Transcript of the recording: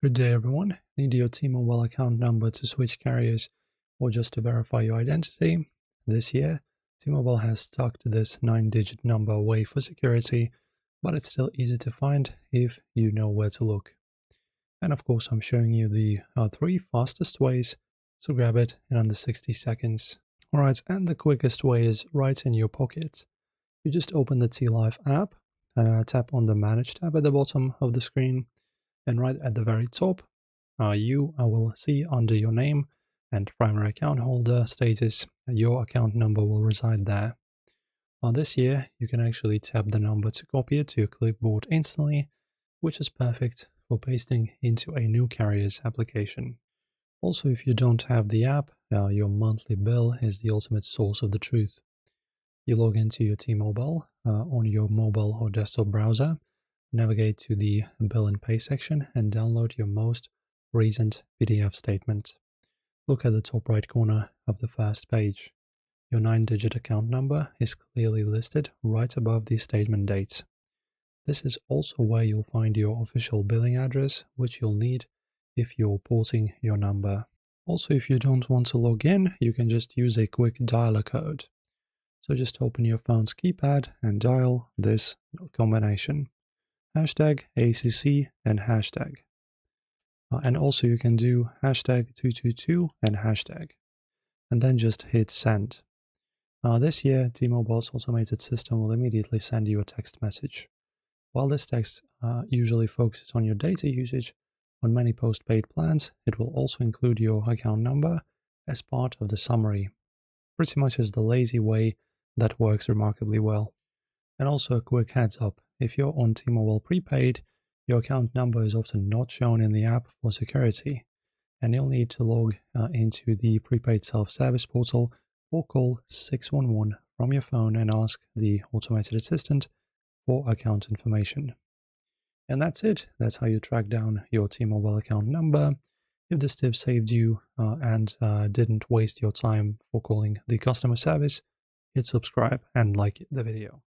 Good day, everyone. Need your T-Mobile account number to switch carriers or just to verify your identity? This year, T-Mobile has tucked this 9-digit number away for security, but it's still easy to find if you know where to look. And of course, I'm showing you the three fastest ways to grab it in under 60 seconds. Alright, and the quickest way is right in your pocket. You just open the T-Live app, tap on the Manage tab at the bottom of the screen, and right at the very top, you will see under your name and primary account holder status, your account number will reside there. This year, you can actually tap the number to copy it to your clipboard instantly, which is perfect for pasting into a new carrier's application. Also, if you don't have the app, your monthly bill is the ultimate source of the truth. You log into your T-Mobile on your mobile or desktop browser, navigate to the Bill and Pay section, and download your most recent PDF statement. Look at the top right corner of the first page. Your 9-digit account number is clearly listed right above the statement dates. This is also where you'll find your official billing address, which you'll need if you're porting your number. Also, if you don't want to log in, you can just use a quick dialer code. So just open your phone's keypad and dial this combination. Hashtag ACC and hashtag. And also you can do hashtag 222 and hashtag. And then just hit send. This year, T-Mobile's automated system will immediately send you a text message. While this text usually focuses on your data usage, on many postpaid plans, it will also include your account number as part of the summary. Pretty much as the lazy way that works remarkably well. And also a quick heads up, if you're on T-Mobile prepaid, your account number is often not shown in the app for security, and you'll need to log into the prepaid self-service portal or call 611 from your phone and ask the automated assistant for account information. And that's it. That's how you track down your T-Mobile account number. If this tip saved you and didn't waste your time for calling the customer service, hit subscribe and like the video.